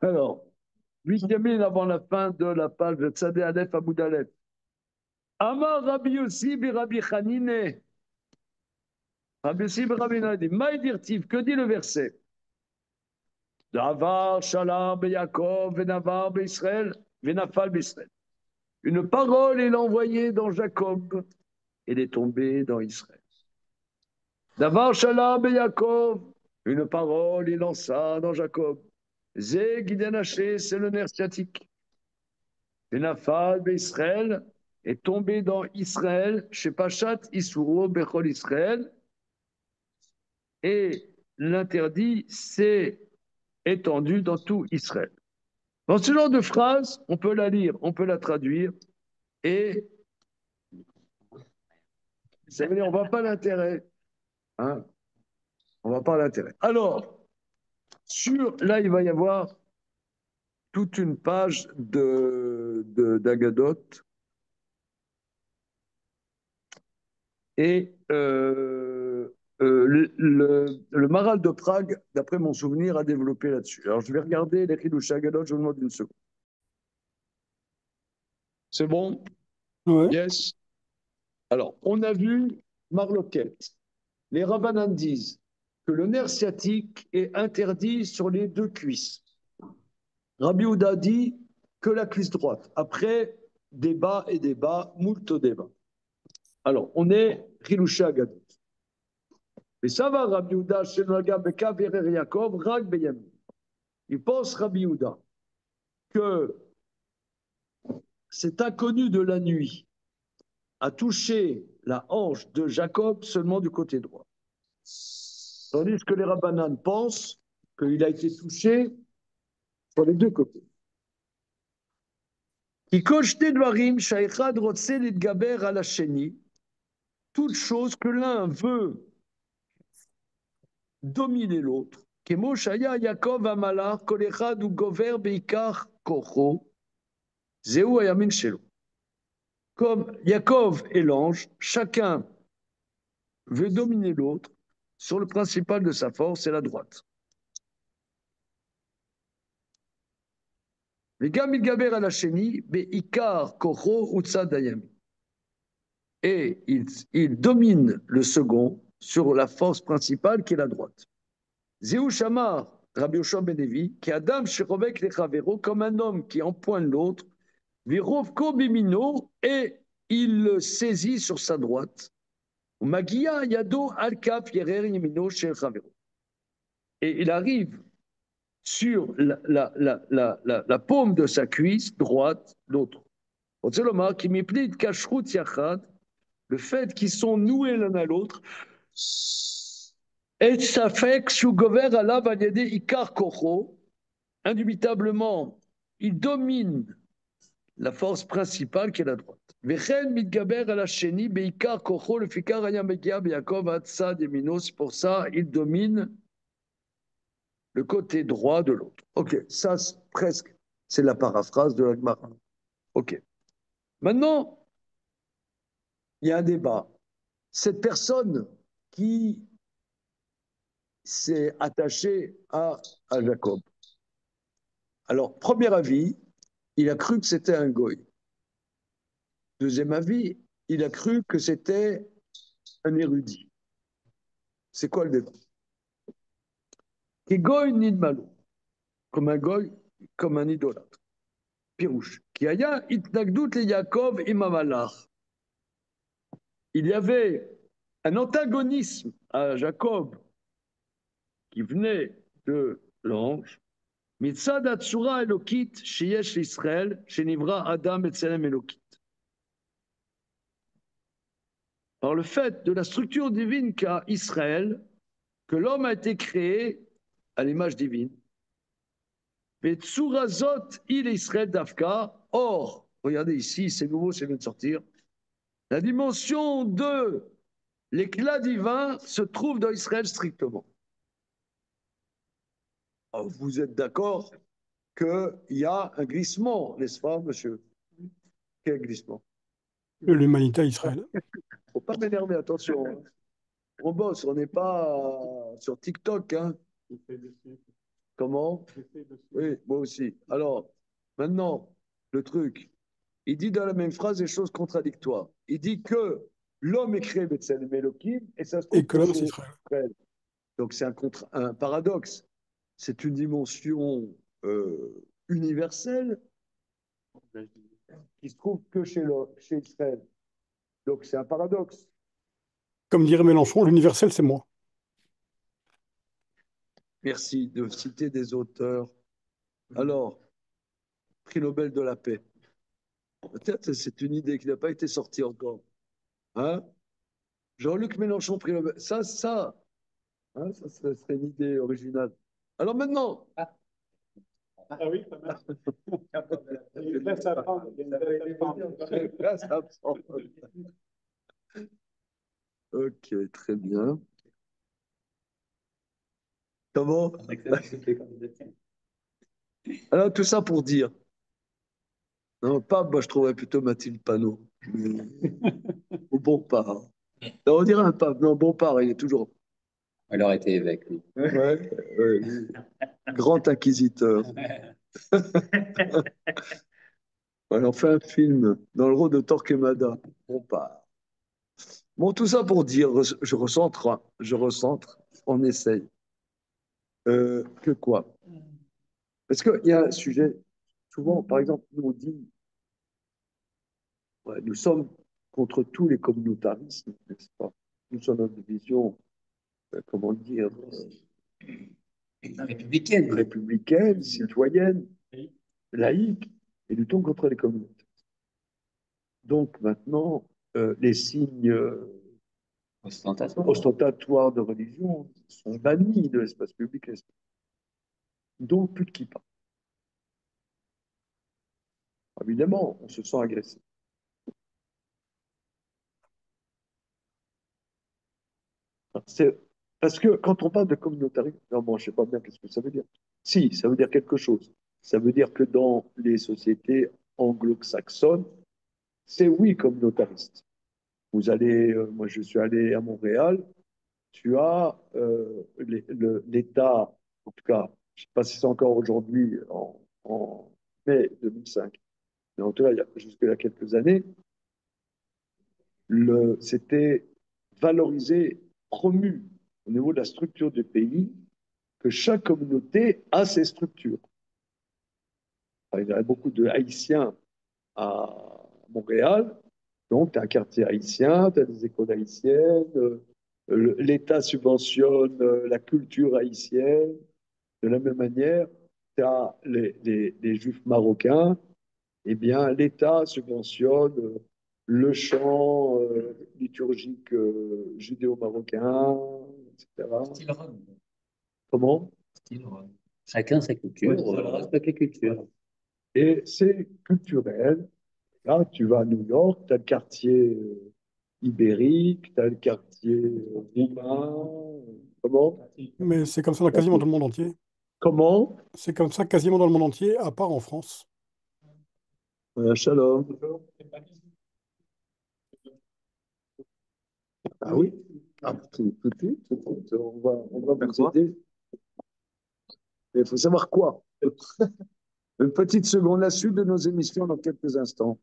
Alors, 8e ligne avant la fin de la page de Tzadé Aleph Amoud Aleph. Amar Rabbi Yossi bi Rabbi Chanine. Rabbi Yossi bi Rabbi Chanine. Maïdirtiv, que dit le verset? Davar Shalom be Yaakov venavar be Israël venafal be Israël. Une parole est envoyée dans Jacob, elle est tombée dans Israël. Davar Shalom be Yaakov, une parole il lança dans Jacob. Zé Gidenaché, c'est le nerf sciatique. Venafal be Israël est tombé dans Israël, chez Pachat Isuro Bechol Israël, et l'interdit s'est étendu dans tout Israël. Dans ce genre de phrase, on peut la lire, on peut la traduire, et ça veut dire on ne voit pas l'intérêt. Hein, on ne voit pas l'intérêt. Alors, là, il va y avoir toute une page d'Agadot. Et le Maral de Prague, d'après mon souvenir, a développé là-dessus. Alors, je vais regarder les Chidush Agadot, je vous demande une seconde. C'est bon? Ouais. Yes. Alors, on a vu Marloquette. Les Rabbanan disent que le nerf sciatique est interdit sur les deux cuisses. Rabbi Houda dit que la cuisse droite. Après, débat et débat, moult débat. Alors, on est Chidush Agadot. Mais ça va, Rabbi Houda, chez Naga Beka Verer Yaakov, Rag Beyamin. Il pense, Rabbi Houda, que cet inconnu de la nuit a touché la hanche de Jacob seulement du côté droit. Tandis que les Rabbanan pensent qu'il a été touché sur les deux côtés. Toute chose que l'un veut dominer l'autre. Yaakov Amalar, Kolechad ou Gover Beikar Kocho, Zéou Ayamin Shelo. Comme Yaakov et l'ange, chacun veut dominer l'autre sur le principal de sa force, c'est la droite. Et il domine le second sur la force principale qui est la droite. Zéou Shamar, Rabbi Yoshua ben Levi, qui Adam Sherovek Lechavero, comme un homme qui empoigne l'autre, Virovko Bimino, et il le saisit sur sa droite. Magia Yado Al-Kaf Yerer Yemino Shel Chavero. Et il arrive sur la paume de sa cuisse droite, l'autre. Le fait qu'ils sont noués l'un à l'autre, et ça fait que Shugover Allah va aider Ikar Kocho, indubitablement, il domine la force principale qui est la droite. C'est pour ça il domine le côté droit de l'autre. Ok, ça presque, c'est la paraphrase de la Gemara. Ok. Maintenant, il y a un débat. Cette personne qui s'est attachée à Jacob. Alors, premier avis, il a cru que c'était un goy. Deuxième avis, il a cru que c'était un érudit. C'est quoi le débat? Qui goy ni de malo, comme un goy, comme un idolâtre. Pirouche. Qui aya itnagdout le Yaakov imamalach. Il y avait un antagonisme à Jacob qui venait de l'ange. Mitzad Atsura Elokit, Sheyesh Israël, Shenivra Adam et Tselem Elokit. Par le fait de la structure divine qu'a Israël, que l'homme a été créé à l'image divine. Vetsurazot il Israël d'Afka. Or, regardez ici, c'est nouveau, ça vient de sortir. La dimension de l'éclat divin se trouve dans Israël strictement. Alors, vous êtes d'accord qu'il y a un glissement, n'est-ce pas, monsieur? Quel glissement? L'humanité à Israël. Il ne faut pas m'énerver, attention. On bosse, on n'est pas sur TikTok. Hein. Comment? Oui, moi aussi. Alors, maintenant, le truc, il dit dans la même phrase des choses contradictoires. Il dit que l'homme est créé B'Tselem Elohim et ça se Et trouve que que l'homme, chez c'est Israël. Israël. Donc c'est un paradoxe. C'est une dimension universelle qui se trouve que chez Israël. Donc c'est un paradoxe. Comme dirait Mélenchon, l'universel, c'est moi. Merci de citer des auteurs. Alors, prix Nobel de la paix. Peut-être c'est une idée qui n'a pas été sortie encore. Hein? Jean-Luc Mélenchon, prix Nobel. Hein, ça serait une idée originale. Alors maintenant. Ah oui, quand même. Il y a une place à prendre. Il y a une place à prendre. Ok, très bien. Comment? Alors, tout ça pour dire. Non, pas, moi, je trouverais plutôt Mathilde Panot. Au Bompard. Non, on dirait un pape. Non, Bompard, il est toujours. Elle aurait été évêque, lui. Ouais, ouais, grand inquisiteur. Ouais, on fait un film dans le rôle de Torquemada. Bompard. Bon, tout ça pour dire, je recentre, on essaye. Que quoi? Parce qu'il y a un sujet, souvent, par exemple, nous on dit, ouais, nous sommes contre tous les communautarismes, n'est-ce pas? Nous sommes dans une vision, comment dire, Républicaine. républicaine, citoyenne, laïque, et luttons contre les communautés. Donc maintenant, les signes ostentatoires de religion sont bannis de l'espace public, donc plus de kippa. Évidemment, on se sent agressé. C'est parce que quand on parle de communautarisme, non, bon, je ne sais pas bien qu'est-ce que ça veut dire. Si, ça veut dire quelque chose. Ça veut dire que dans les sociétés anglo-saxonnes, c'est oui communautariste. Vous allez, moi je suis allé à Montréal, tu as l'État, en tout cas, je ne sais pas si c'est encore aujourd'hui, en mai 2005, mais en tout cas, jusqu'à il y a quelques années, c'était valorisé, promu au niveau de la structure du pays, que chaque communauté a ses structures. Il y avait beaucoup de Haïtiens à Montréal, donc tu as un quartier haïtien, tu as des écoles haïtiennes, l'État subventionne la culture haïtienne. De la même manière, tu as les Juifs marocains, eh bien, l'État subventionne le chant liturgique judéo-marocain, etc. Style Rome. Comment? Style Rome. Chacun sa culture, Oui, on respecte les cultures. et c'est culturel. Là, tu vas à New York, tu as le quartier ibérique, tu as le quartier roumain. Comment? Mais c'est comme ça dans quasiment dans le monde entier. Comment? C'est comme ça quasiment dans le monde entier, à part en France. Shalom. Ah oui? Ah, tout de suite, on va vous aider. Il faut savoir quoi? Une petite seconde, la suite de nos émissions dans quelques instants.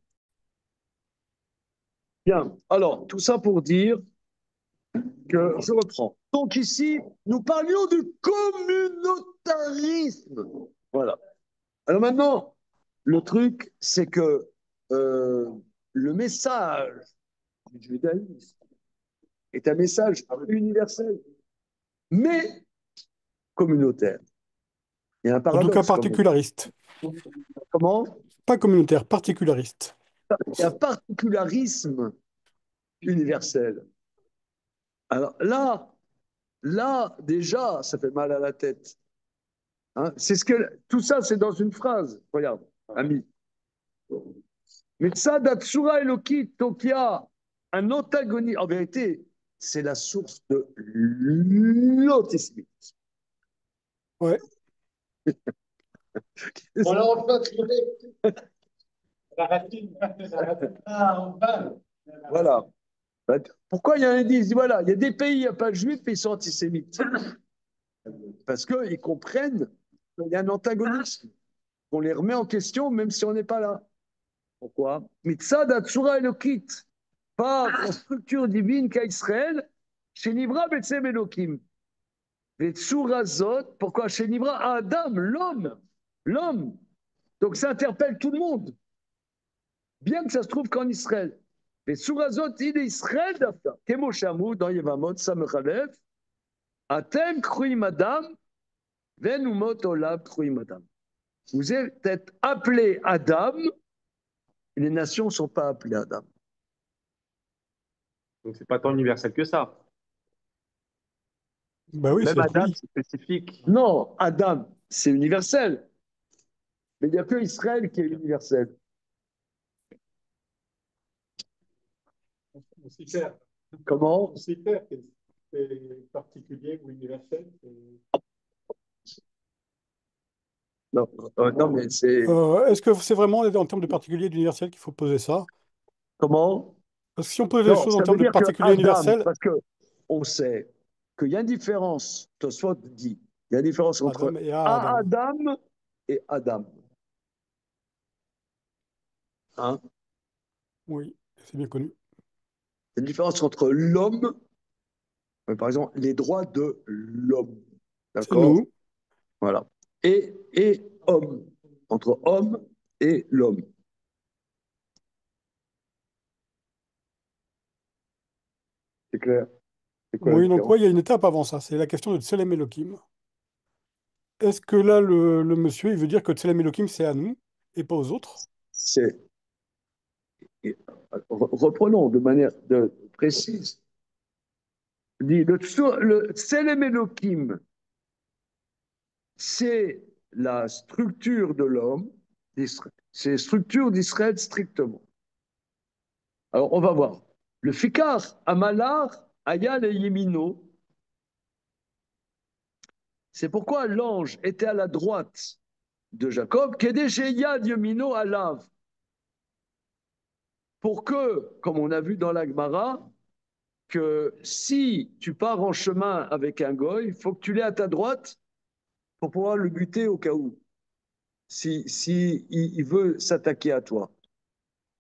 Bien, alors, tout ça pour dire que je reprends. Donc ici, nous parlions du communautarisme. Voilà. Alors maintenant, le truc, c'est que le message du judaïsme est un message universel, mais communautaire. Il y a un En tout cas, paradoxe. particulariste. Comment? Pas communautaire, particulariste. Il y a un particularisme universel. Alors là, déjà, ça fait mal à la tête. Hein, c'est ce que tout ça, c'est dans une phrase. Regarde, ami. Mais ça, Datsura Elokit, donc il y a un antagonisme. En vérité, c'est la source de l'antisémitisme. Ouais. On l'a enfin trouvé. La racine. Ah, enfin. Voilà. Pourquoi il y a un indice? Il dit, voilà, il y a des pays, il n'y a pas de juifs, mais ils sont antisémites. Parce qu'ils comprennent Il y a un antagonisme. On les remet en question même si on n'est pas là. Pourquoi? Mitzad Hatzura Elokit, par la structure divine qu'a Israël, chez Nivra Betsem Elokim. Vetzura Zot, pourquoi chez Nivra Adam, l'homme, l'homme. Donc ça interpelle tout le monde, bien que ça se trouve qu'en Israël. Vetzura Zot, il est Israël d'Afta. Kemo Shamou, dans Yevamot, Samechalev, Atem Kruim Adam, Venumot Olav Kruim Adam. Vous êtes appelés Adam, et les nations ne sont pas appelées Adam. Donc, c'est pas tant universel que ça. Bah oui, Même c'est Adam, joli. c'est spécifique. Non, Adam, c'est universel. Mais il n'y a que Israël qui est universel. On s'y perd. Comment? On s'y perd. C'est particulier ou universel. Non, non mais c'est. Est-ce que c'est vraiment en termes de particulier et d'universel qu'il faut poser ça? Comment? Parce que si on pose les Non, choses en ça veut termes de dire que particulier et Adam, universel, parce que on sait qu'il y a une différence, Tosfot dit, il y a une différence entre Adam et Adam. Adam et Adam. Hein? Oui, c'est bien connu. Il y a une différence entre l'homme, par exemple, les droits de l'homme. C'est D'accord? nous. Voilà. Et homme, entre homme et l'homme. C'est clair? C'est quoi la Oui, donc différence? ouais, il y a une étape avant ça. C'est la question de Tselem Elohim. Est-ce que là, le monsieur, il veut dire que Tselem Elohim, c'est à nous et pas aux autres? C'est, reprenons de manière précise. Le Tselem Elohim, c'est la structure de l'homme, c'est la structure d'Israël strictement. Alors, on va voir. Le Fikar, Amalar, Ayal et Yemino, c'est pourquoi l'ange était à la droite de Jacob, Kedesh Yad Yemino Alav, pour que, comme on a vu dans la Gemara, que si tu pars en chemin avec un goy, il faut que tu l'aies à ta droite pour pouvoir le buter au cas où, si il veut s'attaquer à toi.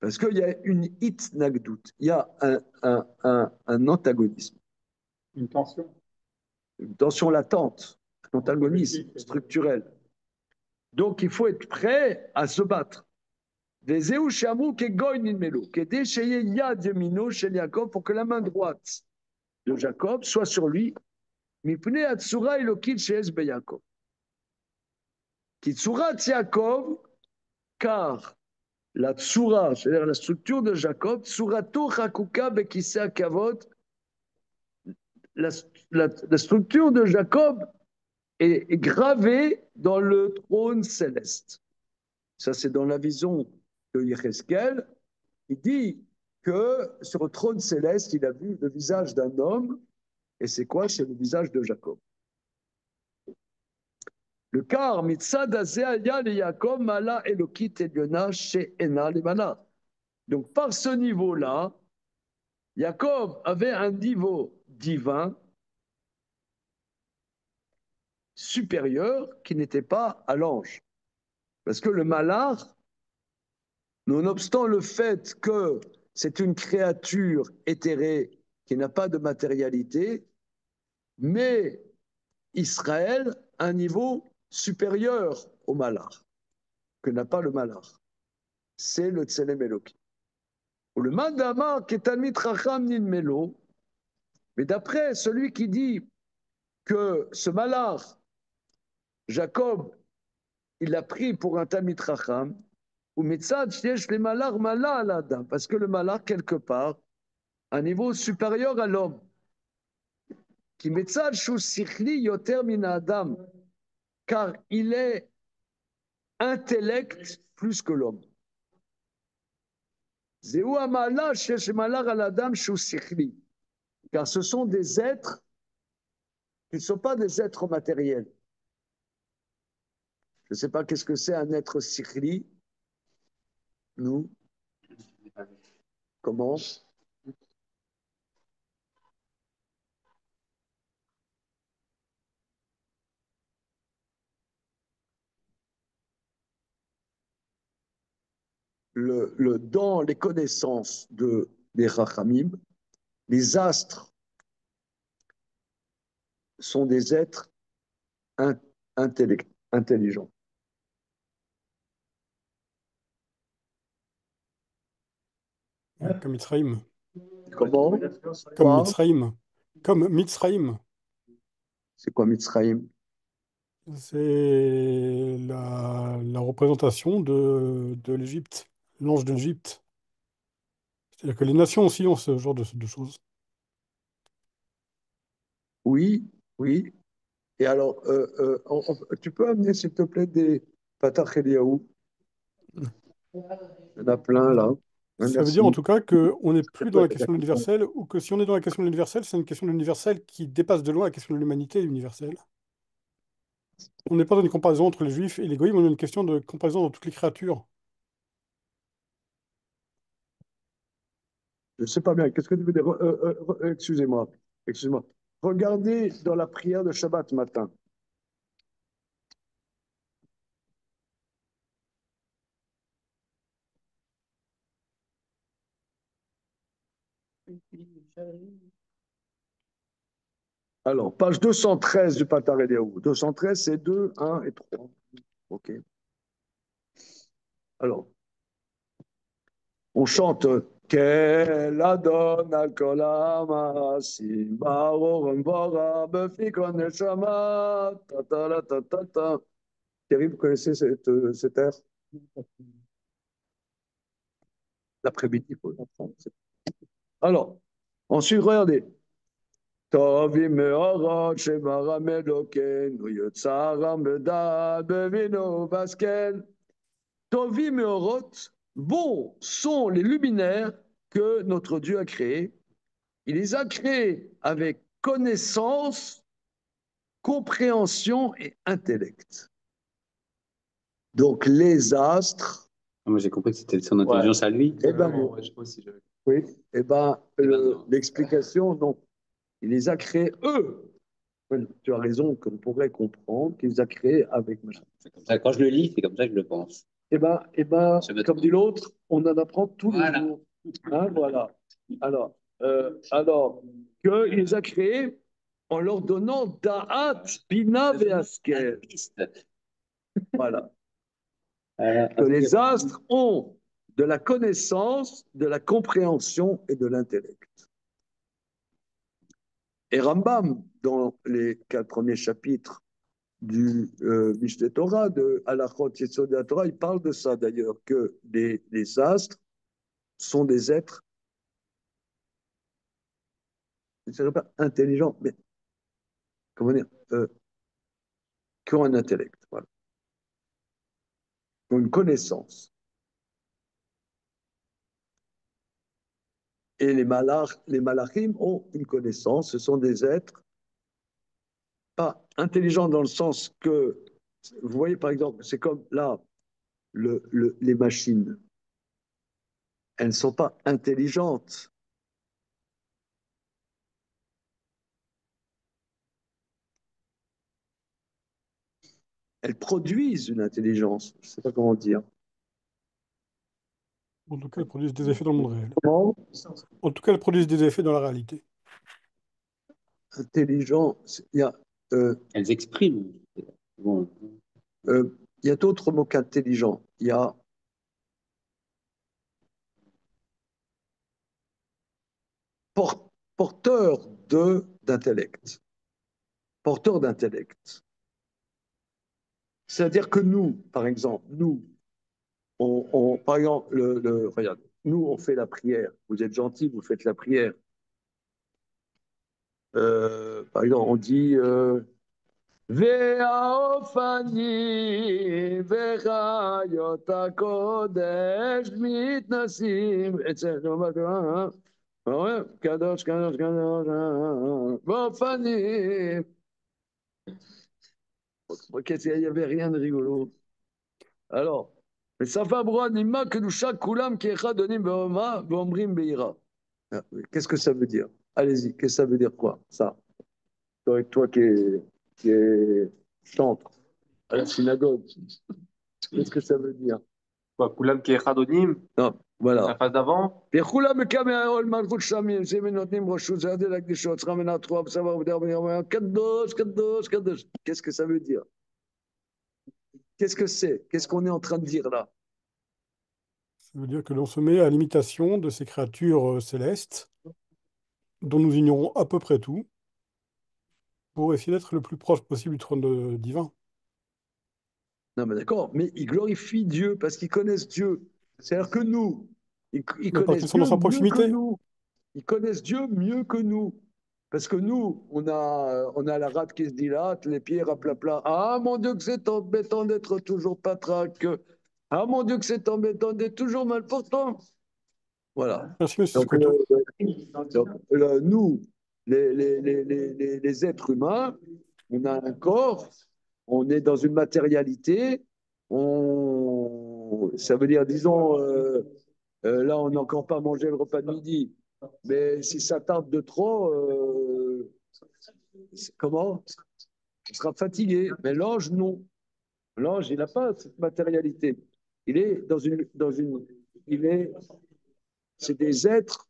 Parce qu'il y a une hit nagdout, il y a un antagonisme, Une tension. une tension latente, un antagonisme structurel. Donc il faut être prêt à se battre. Pour que la main droite de Jacob soit sur lui. Kitsurat Yaakov, car la tsura, c'est-à-dire la structure de Jacob, tsurato chakuka bekisea kavod, la structure de Jacob est gravée dans le trône céleste. Ça, c'est dans la vision de Yecheskel. Il dit que sur le trône céleste, il a vu le visage d'un homme, et c'est quoi? C'est le visage de Jacob. Le car, mitzad azéaya le Yaakov, mala elokit eliona chez Ena lemana. Donc, par ce niveau-là, Jacob avait un niveau divin supérieur qui n'était pas à l'ange. Parce que le malach, nonobstant le fait que c'est une créature éthérée qui n'a pas de matérialité, mais Israël a un niveau supérieur au malach, que n'a pas le malach. C'est le Tselem Eloki. Ou le Mandama qui est Talmid Chacham Nidmelo, mais d'après celui qui dit que ce malach, Jacob, il l'a pris pour un Talmid Chacham, ou Mitzad Shesh le malach mala al Adam, parce que le malach, quelque part, a un niveau supérieur à l'homme. Qui Mitzad Shu Sichli Yoter min Adam, car il est intellect plus que l'homme. Zéou Amala Shesh malach al Adam Shu Sichli, car ce sont des êtres qui ne sont pas des êtres matériels. Je ne sais pas qu'est-ce que c'est un être sikhli. Nous, comment? dans les connaissances des Rachamim, les astres sont des êtres intelligents. Comme Mitzrayim. Comment? Comme Quoi? Mitzrayim. Comme Mitzrayim. C'est quoi Mitzrayim? C'est la représentation de l'Égypte, l'ange de l'Égypte. C'est-à-dire que les nations aussi ont ce genre de choses. Oui, oui. Et alors, tu peux amener, s'il te plaît, des Patach Eliyahu? Il y en a plein, là. Ça veut dire en Merci. tout cas qu'on n'est plus dans la question de l'universel, ou que si on est dans la question de l'universel, c'est une question de l'universel qui dépasse de loin la question de l'humanité universelle. On n'est pas dans une comparaison entre les juifs et les goïms, on a une question de comparaison dans toutes les créatures. Je ne sais pas bien. Qu'est-ce que tu veux dire? Excusez-moi. Excusez-moi. Regardez dans la prière de Shabbat matin. Alors, page 213 du Patar Eliyahu. 213, c'est 2, 1 et 3. OK. Alors, on chante Quel Adon al kol ha'masim baruch bora befikon neshama ta ta la ta ta ta. Thierry, vous connaissez cet air? L'après-midi, il faut l'apprendre. Alors, ensuite, regardez. טובים מאורות שברם אלוקינו יוצרם בדעת בבינו בהשכל. Tovim Meorot, bons sont les luminaires que notre Dieu a créés. Il les a créés avec connaissance, compréhension et intellect. Donc les astres. Moi, j'ai compris que c'était son intelligence à lui. Eh ben, oui, eh ben, l'explication, non. Il les a créés eux. Tu as raison qu'on pourrait comprendre qu'il les a créés avec machin. Comme ça, quand je le lis, c'est comme ça que je le pense. Eh ben, comme dit l'autre, on en apprend tous les jours. Hein, voilà. Alors qu'il les a créés en leur donnant Da'at, Bina Ve'askel. Voilà. Que les astres ont de la connaissance, de la compréhension et de l'intellect. Et Rambam, dans les 4 premiers chapitres du Mishneh Torah, de Halachot Yesod Torah, il parle de ça d'ailleurs, que les astres sont des êtres, je ne dirais pas intelligents, mais comment dire, qui ont un intellect, voilà, qui ont une connaissance. Et les malachim ont une connaissance, ce sont des êtres pas intelligents dans le sens que, vous voyez par exemple, c'est comme là, les machines, elles ne sont pas intelligentes. Elles produisent une intelligence, je ne sais pas comment dire. En tout cas, elles produisent des effets dans le monde réel. Comment? En tout cas, elles produisent des effets dans la réalité. Intelligent, il y a, Elles expriment. Bon. il y a d'autres mots qu'intelligent. Il y a porteur d'intellect. Porteur d'intellect. C'est-à-dire que nous, par exemple, par exemple, regarde, nous, on fait la prière. Vous êtes gentils, vous faites la prière. Par exemple, on dit והאופנים וחיות הקודש מתנסים אצלנו בתורה. קדוש, קדוש, קדוש, באופנים. Il n'y avait rien de rigolo. Alors, ושפה ברורה נימה קדושה כולם כאחד עונים באומה ואומרים ביראה. Qu'est-ce que ça veut dire? Allez-y, qu'est-ce que ça veut dire quoi, ça? Toi qui est chantre à la synagogue, qu'est-ce que ça veut dire? Quoi, Kulam qui est Chadonim, Non, voilà. la phase d'avant. וכולם מקמי העול מלכות שמיים, זה ונותנים רשות, זה הדל הקדישות, צריכה מנה תרועה בסבר ובדר קדוש, קדוש, קדוש. Qu'est-ce que ça veut dire? Qu'est-ce que c'est? Qu'est-ce qu'on est en train de dire là? Ça veut dire que l'on se met à l'imitation de ces créatures célestes, dont nous ignorons à peu près tout, pour essayer d'être le plus proche possible du trône divin. Non, mais d'accord, mais ils glorifient Dieu parce qu'ils connaissent Dieu. C'est-à-dire que nous, ils Mais parce connaissent qu'ils sont Dieu dans sa mieux que proximité. nous. Ils connaissent Dieu mieux que nous. Parce que nous, on a la rate qui se dilate, les pierres à plat. Ah, mon Dieu, que c'est embêtant d'être toujours patraque. Ah, mon Dieu, que c'est embêtant d'être toujours mal portant. Voilà. Merci, monsieur Donc, Scotto. nous, les êtres humains, on a un corps, on est dans une matérialité, ça veut dire, disons, là, on n'a encore pas mangé le repas de midi, mais si ça tarde de trop, comment? On sera fatigué. Mais l'ange, non. L'ange, il n'a pas cette matérialité. Il est c'est des êtres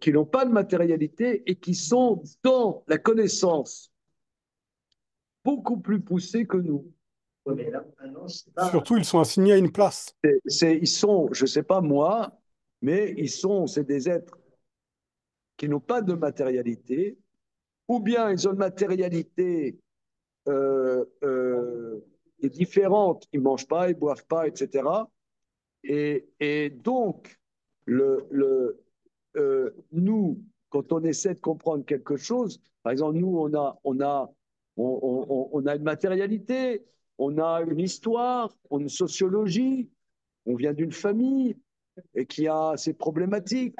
qui n'ont pas de matérialité et qui sont dans la connaissance beaucoup plus poussée que nous. Surtout, ils sont assignés à une place. Ils sont, je ne sais pas moi, mais c'est des êtres qui n'ont pas de matérialité, ou bien ils ont une matérialité qui est différente, ils ne mangent pas, ils ne boivent pas, etc. Et donc, nous, quand on essaie de comprendre quelque chose, par exemple, nous, on a une matérialité, on a une histoire, on a une sociologie, on vient d'une famille et qui a ses problématiques.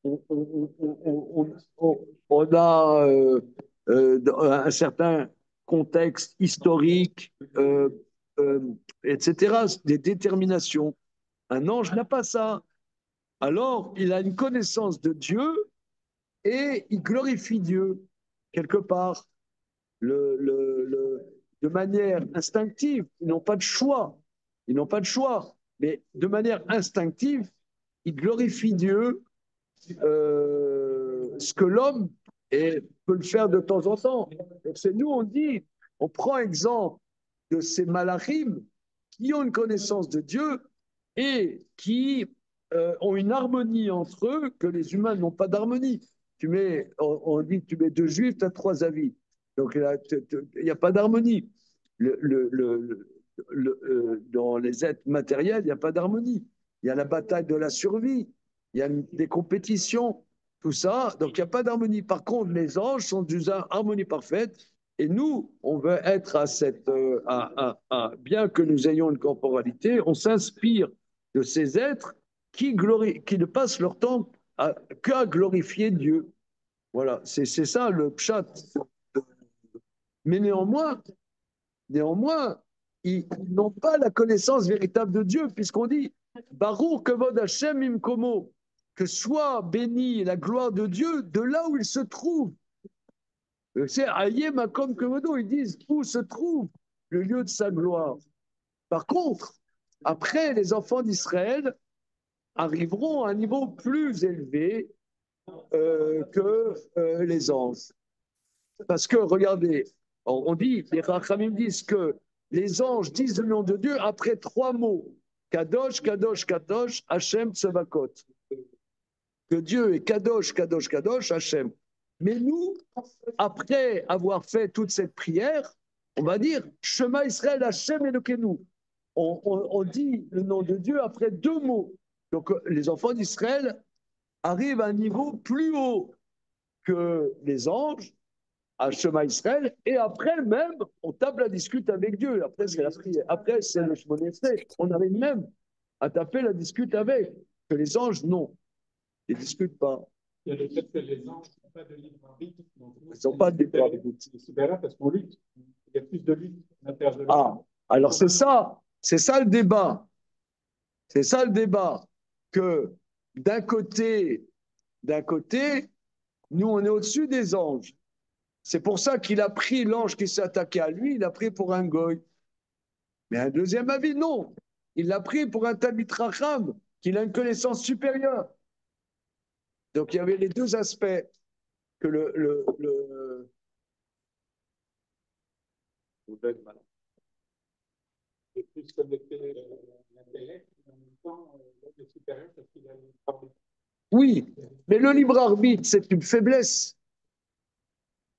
On a un certain contexte historique, etc., des déterminations. Un ange n'a pas ça. Alors, il a une connaissance de Dieu et il glorifie Dieu quelque part de manière instinctive. Ils n'ont pas de choix. Ils n'ont pas de choix. Mais de manière instinctive, ils glorifient Dieu, ce que l'homme peut le faire de temps en temps. Donc c'est nous, on prend exemple de ces malachim qui ont une connaissance de Dieu et qui ont une harmonie entre eux que les humains n'ont pas d'harmonie. On dit que tu mets deux juifs, tu as trois avis. Donc il n'y a pas d'harmonie. Dans les êtres matériels, il n'y a pas d'harmonie. Il y a la bataille de la survie, il y a des compétitions, tout ça. Donc il n'y a pas d'harmonie. Par contre, les anges sont d'une harmonie parfaite. Et nous, on veut être à cette. Bien que nous ayons une corporalité, on s'inspire de ces êtres qui ne passent leur temps qu'à glorifier Dieu. Voilà, c'est ça le pshat. Mais néanmoins, ils n'ont pas la connaissance véritable de Dieu, puisqu'on dit Baruch kavod Hashem imkomo, que soit bénie la gloire de Dieu de là où il se trouve. C'est Aye Makom Kevodo, ils disent où se trouve le lieu de sa gloire. Par contre, après, les enfants d'Israël arriveront à un niveau plus élevé que les anges. Parce que, regardez, on dit, les Rachamim disent que les anges disent le nom de Dieu après trois mots. Kadosh, Kadosh, Kadosh, Hachem, Tsevakot. Que Dieu est Kadosh, Kadosh, Kadosh, Hachem. Mais nous, après avoir fait toute cette prière, on va dire Shema Israël, Hachem Elokenu. On dit le nom de Dieu après deux mots. Donc les enfants d'Israël arrivent à un niveau plus haut que les anges, à Shema Israël, et après même, on tape la discute avec Dieu. Après, c'est la prière. Après, c'est le Shemona Esrei. On arrive même à taper la discute avec. Que les anges, non. Ils ne discutent pas. Il y a le fait que les anges n'ont pas de libre arbitre. Ils n'ont pas de libre arbitre. C'est super parce qu'on lutte. Il y a plus de lutte à l'intérieur de l'homme. Ah, alors c'est ça le débat. C'est ça le débat. Que d'un côté, nous, on est au-dessus des anges. C'est pour ça qu'il a pris l'ange qui s'est attaqué à lui, il a pris pour un goy. Mais un deuxième avis, non. Il l'a pris pour un Talmid Racham, qu'il a une connaissance supérieure. Donc il y avait les deux aspects que Et plus connecté l'intellect, en même temps, l'homme est supérieur parce qu'il a une parole. Oui, mais le libre arbitre, c'est une faiblesse.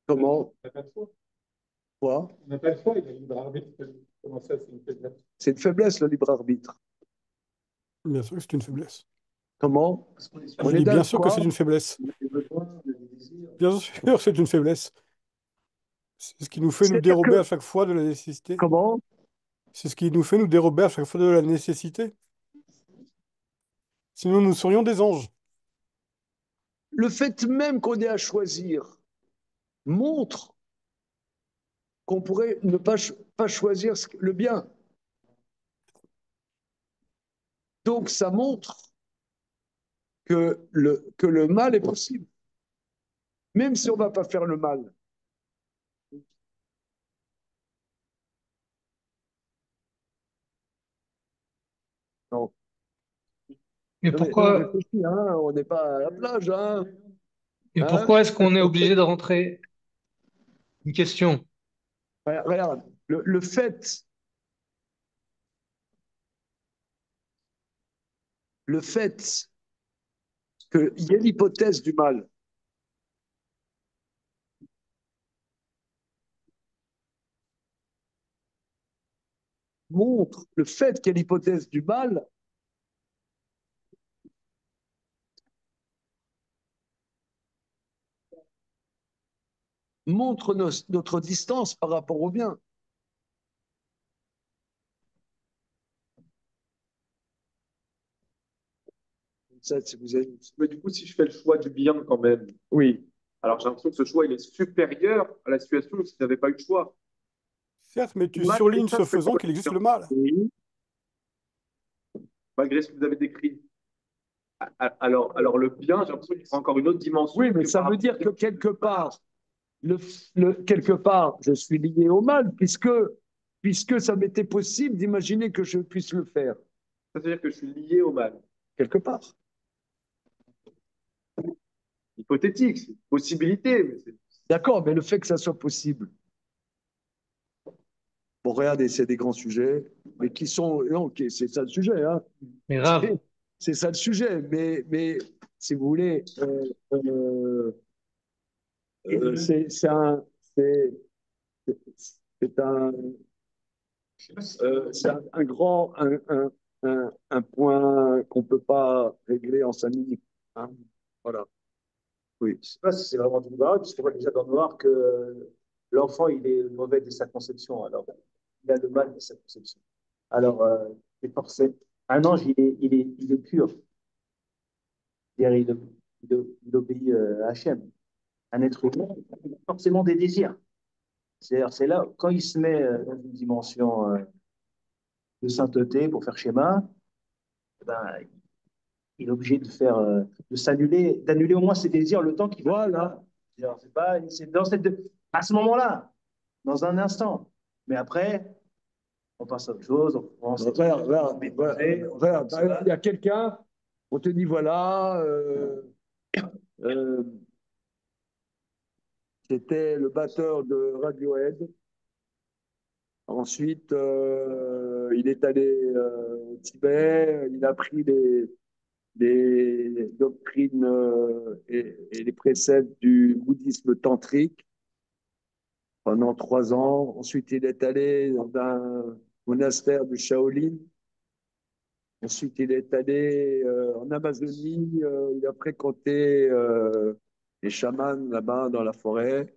Comment? On n'a pas de choix. Quoi? On n'a pas le choix, il a le libre arbitre. Comment ça, c'est une faiblesse? C'est une faiblesse, le libre arbitre. Bien sûr que c'est une faiblesse. Comment? On Je est dis bien d'accord, sûr que c'est une faiblesse. Bien sûr, c'est une faiblesse. C'est ce qui nous fait nous c'est-à-dire dérober que, à chaque fois de la nécessité. comment? C'est ce qui nous fait nous dérober à chaque fois de la nécessité. Sinon, nous serions des anges. Le fait même qu'on ait à choisir montre qu'on pourrait ne pas choisir le bien. Donc ça montre que le mal est possible, même si on ne va pas faire le mal. Non. Mais Non, on pourquoi, réfléchit, hein, on n'est pas à la plage. Hein. mais Hein. pourquoi est-ce qu'on est obligé de rentrer une question? Regarde, le fait qu'il y ait l'hypothèse du mal, montre le fait qu'il y ait l'hypothèse du mal montre notre distance par rapport au bien. Ça, vous avez... Mais du coup, si je fais le choix du bien quand même, Oui. alors j'ai l'impression que ce choix, il est supérieur à la situation si je n'avais pas eu de choix. Certes, mais tu Malgré surlignes ça, ce je fais faisant quoi qu'il existe le mal. Oui. malgré ce que vous avez décrit. Alors le bien, j'ai l'impression qu'il prend encore une autre dimension. Oui, mais que ça par veut rapport- dire que quelque part, je suis lié au mal, puisque ça m'était possible d'imaginer que je puisse le faire, Ça veut dire que je suis lié au mal. quelque part. Hypothétique, c'est une possibilité. Mais D'accord, mais le fait que ça soit possible. Bon, regardez, c'est des grands sujets, mais qui sont. Non, ok, c'est ça le sujet, hein. Mais Rav, C'est ça le sujet, mais si vous voulez, c'est un. C'est un, c'est un grand, un point qu'on ne peut pas régler en 5 minutes. Hein. Voilà. Oui. Je ne sais pas si c'est vraiment du noir, puisqu'on voit déjà dans le noir que l'enfant, il est mauvais dès sa conception. Alors, il a le mal dès sa conception. Alors, c'est forcé. Un ange, il est pur. C'est-à-dire, il obéit à Hachem. Un être humain, il a forcément des désirs. C'est-à-dire, c'est là, quand il se met dans une dimension de sainteté, pour faire schéma, ben, il est obligé de faire, de s'annuler, d'annuler au moins ses désirs le temps qu'il va. Voilà. C'est pas, c'est dans cette, à ce moment-là, dans un instant. Mais après, on passe à autre chose. Regarde, il y a quelqu'un, on te dit voilà, euh, c'était le batteur de Radiohead. Ensuite, il est allé au Tibet, il a pris les doctrines et les préceptes du bouddhisme tantrique pendant 3 ans. Ensuite, il est allé dans un monastère du Shaolin. Ensuite, il est allé en Amazonie. Il a fréquenté les chamans là-bas dans la forêt.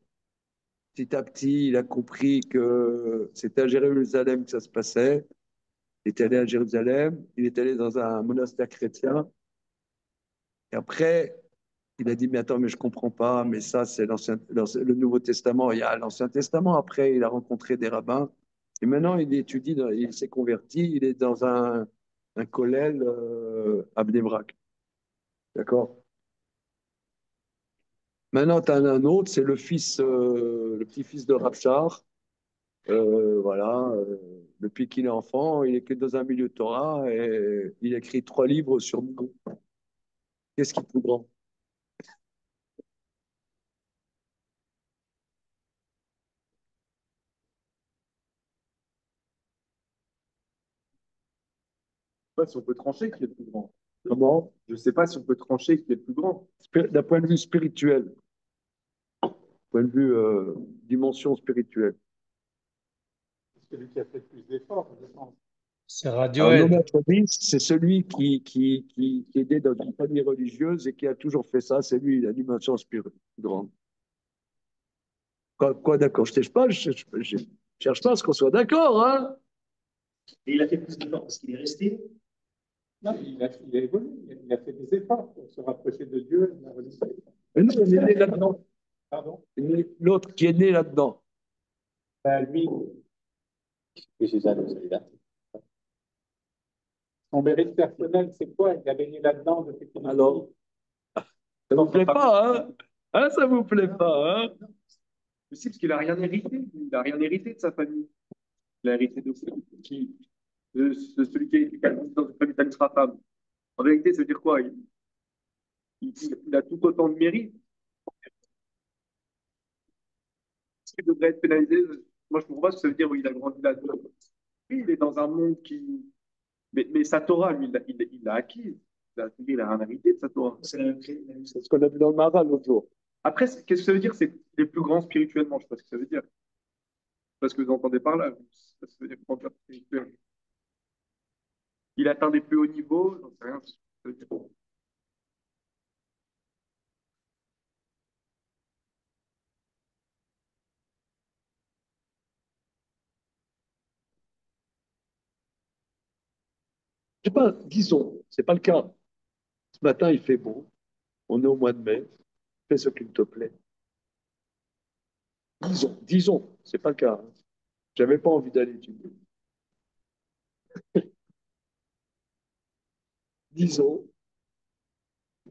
Petit à petit, il a compris que c'était à Jérusalem que ça se passait. Il est allé à Jérusalem. Il est allé dans un monastère chrétien. Et après, il a dit, mais attends, mais je comprends pas, mais ça, c'est le Nouveau Testament. Il y a l'Ancien Testament. Après, il a rencontré des rabbins. Et maintenant, il étudie, il s'est converti. Il est dans un kollel à Bnei Brak. D'accord? Maintenant, tu as un autre, c'est le petit-fils de Rabchar. Voilà. Depuis qu'il est enfant, il est que dans un milieu de Torah et il écrit 3 livres sur nous. Qu'est-ce qui est plus grand? Je sais pas si on peut trancher qui est le plus grand. Comment? Je ne sais pas si on peut trancher qui est le plus grand. D'un point de vue spirituel, point de vue dimension spirituelle. C'est celui qui a fait le plus d'efforts, je pense. C'est Alors, Radiohead. Noam Chomsky, c'est celui qui est né dans une famille religieuse et qui a toujours fait ça. C'est lui, la dimension spirituelle grande. Quoi, d'accord, je cherche pas à ce qu'on soit d'accord, hein? Et il a fait plus d'efforts parce qu'il est resté. Non, il a évolué, il a fait des efforts pour se rapprocher de Dieu, de la religion. Mais non, il est né là-dedans. Pardon? L'autre qui est né là-dedans. Ben, lui, Oui, c'est ça, celui-là. son mérite personnel, c'est quoi? Il a baigné là-dedans depuis qu'il est Alors, ça vous plaît pas, hein? Hein, ça vous plaît pas, hein? Mais si, parce qu'il n'a rien hérité. Il n'a rien hérité de sa famille. Il a hérité de qui? De celui qui a grandi dans une famille d'Al-Srafam. En vérité, ça veut dire quoi? Il a tout autant de mérite. Est-ce qu'il devrait être pénalisé? Moi, je ne comprends pas ce que ça veut dire où il a grandi là-dedans. Oui, il est dans un monde qui. Mais sa Torah, lui, il l'a acquise. Il a rien hérité de sa Torah. C'est la même chose. C'est ce qu'on a vu dans le Maral l'autre jour. Après, qu'est-ce que ça veut dire? C'est qu'il est plus grand spirituellement. Je ne sais pas ce que ça veut dire. Je sais pas ce que vous entendez par là. Je sais pas ce que ça veut dire grand spirituel. Il atteint des plus hauts niveaux. J'en sais rien. Ce que ça veut dire. Je sais pas, disons, c'est pas le cas. Ce matin, il fait beau. On est au mois de mai. Fais ce qu'il te plaît. Disons, c'est pas le cas, hein. J'avais pas envie d'aller étudier. Disons,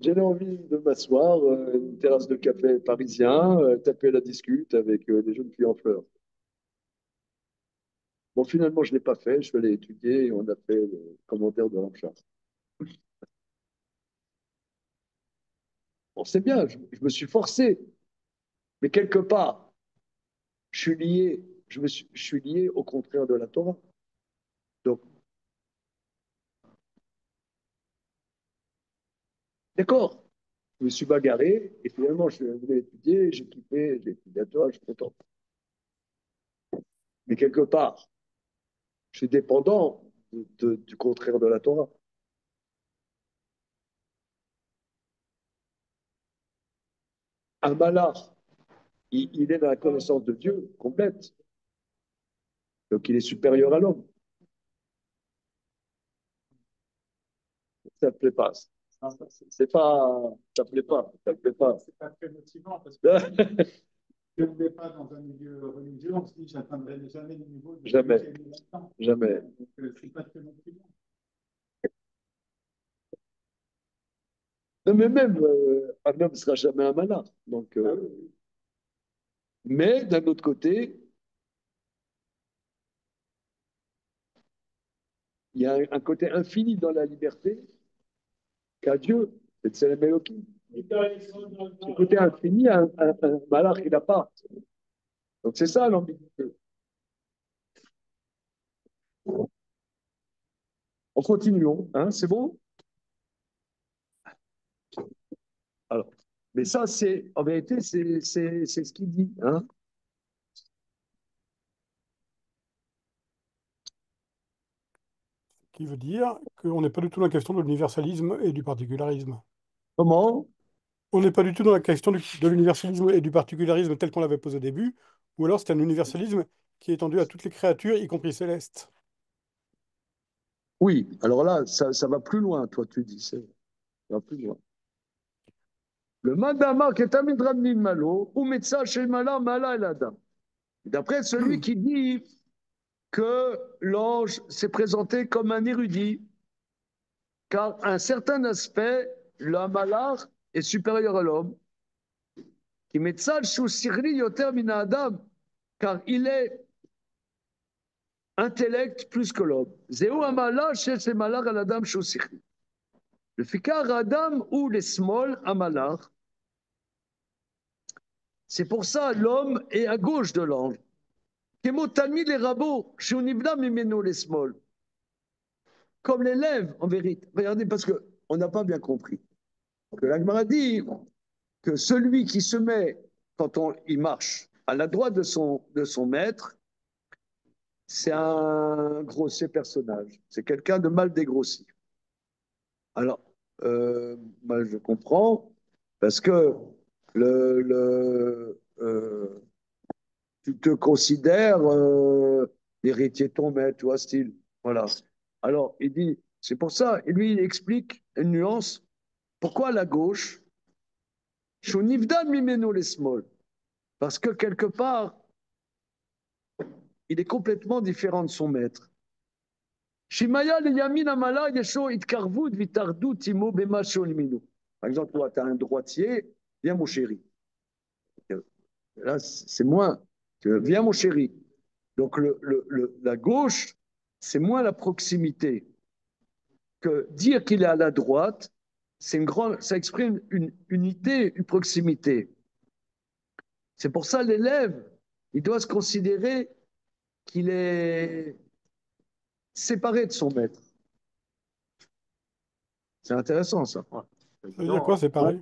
j'avais envie de m'asseoir, une terrasse de café parisien, taper la discute avec des jeunes filles en fleurs. Bon, finalement, je ne l'ai pas fait. Je suis allé étudier et on a fait le commentaire de Ramchar. Bon, c'est bien, je me suis forcé. Mais quelque part, je suis lié au contraire de la Torah. Donc, d'accord, je me suis bagarré et finalement, je suis venu étudier, j'ai kiffé, j'ai étudié à Torah, je suis content. Mais quelque part, je suis dépendant du contraire de la Torah. Un malach, il est dans la connaissance de Dieu complète. Donc, il est supérieur à l'homme. Ça ne plaît pas. C'est pas, ça plaît pas, ça plaît pas. c'est pas très motivant parce que si on n'est pas dans un milieu religieux, on se dit j'atteindrai jamais le niveau de Jamais. celui qui est né là-dedans. Jamais. Donc, c'est pas très motivant. Non, mais même un homme ne sera jamais un malin. Donc, mais d'un autre côté, il y a un côté infini dans la liberté qu'a Dieu. C'est Tselem Elohim. Ce côté infini, un malach, il n'a pas. Donc c'est ça l'ambiguïté. On continue, hein, c'est bon? Alors, mais ça, c'est, en vérité, c'est ce qu'il dit, hein. Qui veut dire qu'on n'est pas du tout dans la question de l'universalisme et du particularisme. Comment? On n'est pas du tout dans la question de l'universalisme et du particularisme tel qu'on l'avait posé au début, ou alors c'est un universalisme qui est étendu à toutes les créatures, y compris célestes. Oui, alors là, ça va plus loin, toi, tu dis, ça va plus loin. Le madama qui est amidramnin malo, ou metsa chez mala mala el adam. D'après celui qui dit que l'ange s'est présenté comme un érudit, car à un certain aspect, le malach est supérieur à l'homme, qui metzal shu sirli yoter min adam, car il est intellect plus que l'homme. Zéou amala chez ces malars à l'adam chaussichi. Le fikar adam ou les small amalar. C'est pour ça l'homme est à gauche de l'ange. Kemotami les rabots, shunivna mimeno les small. Comme l'élève, en vérité. Regardez, parce qu'on n'a pas bien compris. Que l'Agmara dit que celui qui se met, quand il marche à la droite de son maître, c'est un grossier personnage. C'est quelqu'un de mal dégrossi. Alors, moi, je comprends, parce que tu te considères l'héritier de ton maître, tu vois, style. Voilà. Alors, il dit, c'est pour ça, et lui, il explique une nuance. Pourquoi à la gauche? Shunivdan mimeno les small. Parce que quelque part, il est complètement différent de son maître. Shimaya le yamin amala yesho itkarvut vitardu timo bema shonimino. Par exemple, toi, tu as un droitier, viens mon chéri. Là, c'est moins. Viens mon chéri. Donc, la gauche, c'est moins la proximité. Que dire qu'il est à la droite, ça exprime une unité, une proximité. C'est pour ça l'élève, il doit se considérer qu'il est séparé de son maître. C'est intéressant ça. Ça veut dire quoi, c'est pareil?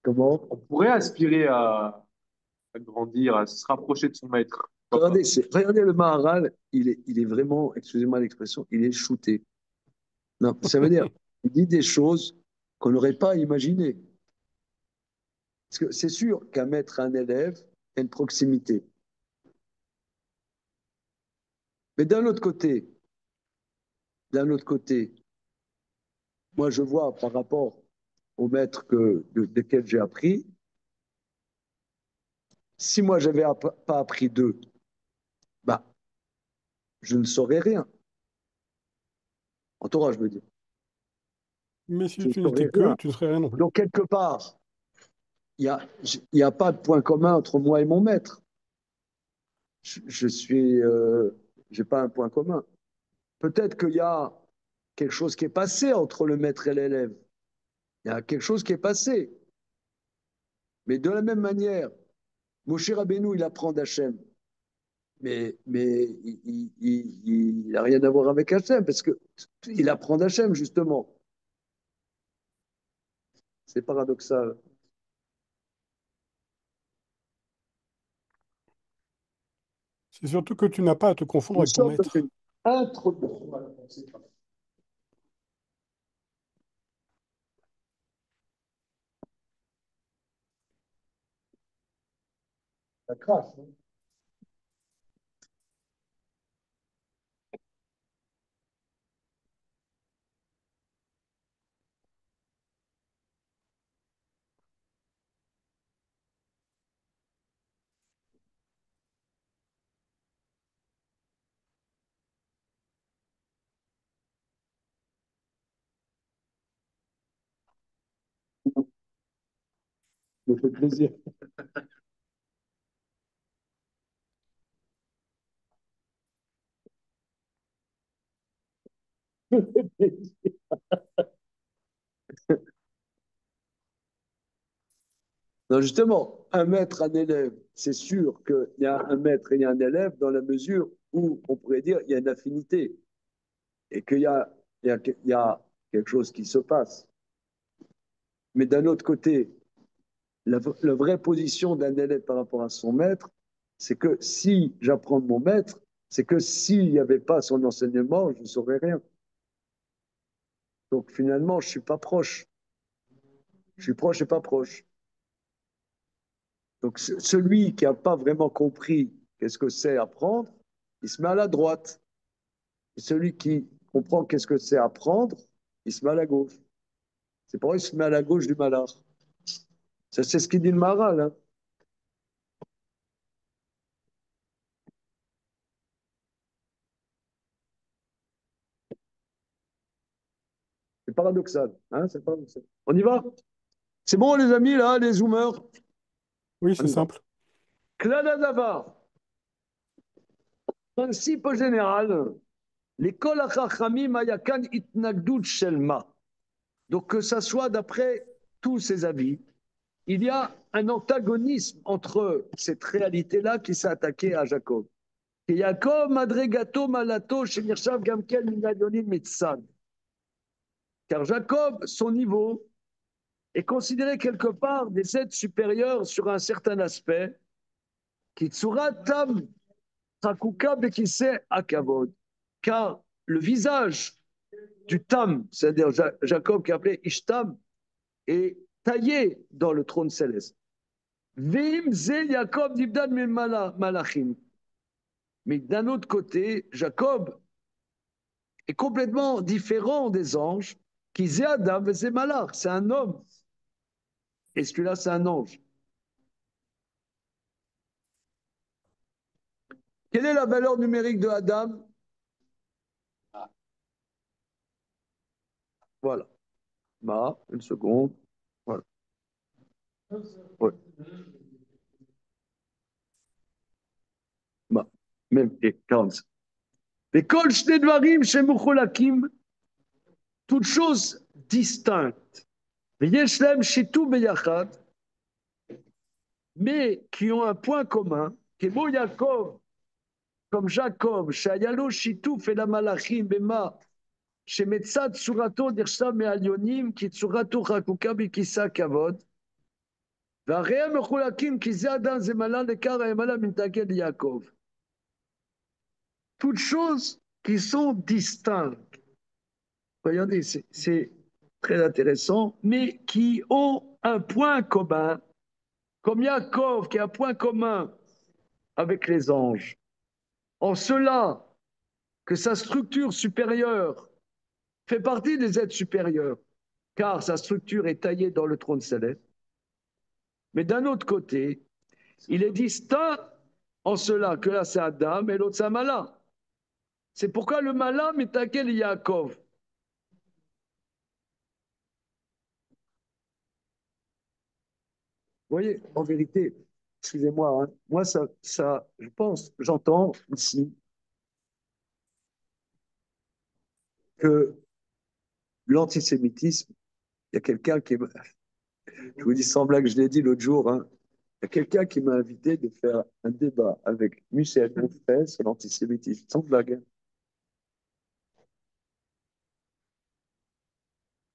Comment? On pourrait aspirer à grandir, à se rapprocher de son maître. Regardez le Maharal, il est vraiment, excusez-moi l'expression, il est shooté. Non, ça veut dire, il dit des choses qu'on n'aurait pas imaginées. Parce que c'est sûr qu'un maître, un élève, il y a une proximité. Mais d'un autre côté, moi je vois par rapport au maître desquels j'ai appris, si moi j'avais pas appris d'eux, bah, je ne saurais rien. En Torah, je veux dire. Mais si Je ne tu saurais n'étais que, rien. tu ne serais rien non plus. Donc quelque part, il y a pas de point commun entre moi et mon maître. J'ai pas un point commun. Peut-être qu'il y a quelque chose qui est passé entre le maître et l'élève. Il y a quelque chose qui est passé. Mais de la même manière, Moshe Rabbeinu, il apprend d'Hachem. Mais il n'a rien à voir avec Hachem, parce qu'il apprend d'Hachem, justement. C'est paradoxal. C'est surtout que tu n'as pas à te confondre Nous avec ton sommes dans maître. une introduction à la pensée. Ça crache. Hein. Ça me fait plaisir. Ça me fait plaisir. Non, justement, un maître, un élève, c'est sûr qu'il y a un maître et il y a un élève dans la mesure où on pourrait dire qu'il y a une affinité et qu'il y a quelque chose qui se passe. Mais d'un autre côté, la vraie position d'un élève par rapport à son maître, c'est que si j'apprends de mon maître, c'est que s'il n'y avait pas son enseignement, je ne saurais rien. Donc finalement, je ne suis pas proche. Je suis proche et pas proche. Donc celui qui n'a pas vraiment compris qu'est-ce que c'est apprendre, il se met à la droite. Et celui qui comprend qu'est-ce que c'est apprendre, il se met à la gauche. C'est pour ça qu'il se met à la gauche du malard. Ça, c'est ce qu'il dit le Maharal. Hein. C'est paradoxal. Hein, c'est paradoxal. On y va? C'est bon, les amis, là, les zoomers? Oui, On c'est y va. simple. Klala davar. Principe général, l'école Achachamim Ayakan Itnagdut Shelma. Donc, que ça soit d'après tous ces avis, il y a un antagonisme entre cette réalité-là qui s'est attaquée à Jacob. Et Jacob, Madregato, Malato, Shemirshav, Gamkel, Minadionim, Mitzad. Car Jacob, son niveau, est considéré quelque part des êtres supérieurs sur un certain aspect, Kitsura Tam, Trakuka, Bekise, Akavod. Car le visage du Tam, c'est-à-dire Jacob qui est appelé Ishtam, est taillé dans le trône céleste. Vim ze Jacob dibdan min malachim. Mais d'un autre côté, Jacob est complètement différent des anges, qui zé Adam zé malach. C'est un homme. Et celui-là, c'est un ange. Quelle est la valeur numérique de Adam? Voilà. Une seconde. Voilà. Ouais. Même, et 40. Les kol shne dvarim shemucholakim, toutes choses distinctes. Veyesh lem shitu beyachad, mais qui ont un point commun, Kemo Yaakov, comme Jacob, Shayalo Shitu fait la malachim bema, Shemetzat surato dirsha me'alyonim, ki tsurato chakuka bikisa kavod, והרי מחולקים כי זה אדם זה מלא לקר הימלה מתנגד ליעקב. Toutes choses qui sont distinctes. Regardez, c'est très intéressant, mais qui ont un point commun, comme Yaakov qui a un point commun avec les anges. En cela que sa structure supérieure fait partie des êtres supérieurs, car sa structure est taillée dans le trône céleste. Mais d'un autre côté, il est distinct en cela que là c'est Adam et l'autre c'est Mala. C'est pourquoi le Mala mitakel Yaakov. Vous voyez, en vérité, excusez-moi, hein, moi je pense, j'entends ici que l'antisémitisme, il y a quelqu'un qui, je vous dis sans blague, je l'ai dit l'autre jour, hein, il y a quelqu'un qui m'a invité de faire un débat avec Michel Onfray sur l'antisémitisme, sans blague. Hein.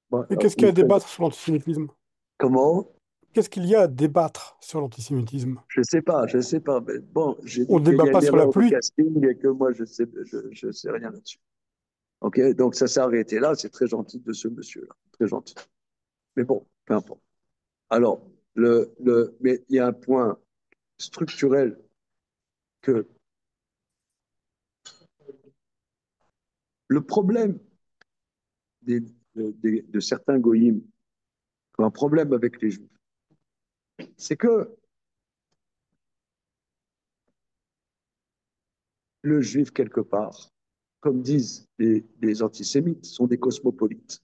Bon, Et qu'est-ce qu'il y a à débattre sur l'antisémitisme? Comment? Qu'est-ce qu'il y a à débattre sur l'antisémitisme? Je sais pas. Mais bon, j'ai dit On ne qu'il y débat a pas une sur la erreur de pluie. casting et que moi, je sais rien là-dessus. Ok, donc ça s'est arrêté là. C'est très gentil de ce monsieur-là, très gentil. Mais bon, peu importe. Alors, mais il y a un point structurel que le problème de certains goyim qui ont un problème avec les juifs, c'est que le juif, quelque part, comme disent les antisémites, sont des cosmopolites.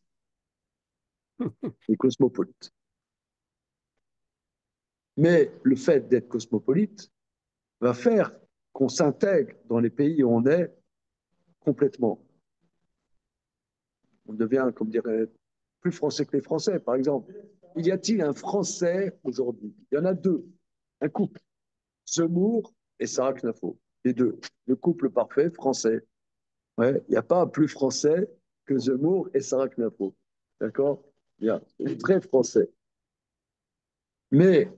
Des cosmopolites. Mais le fait d'être cosmopolite va faire qu'on s'intègre dans les pays où on est complètement. On devient, comme dirait, plus français que les Français, par exemple. Y a-t-il un Français aujourd'hui? Il y en a deux. Un couple, Zemmour et Sarah Knafo. Les deux. Le couple parfait français. Ouais, il n'y a pas plus français que Zemmour et Sarah Knafo. D'accord? Bien. C'est très français. Mais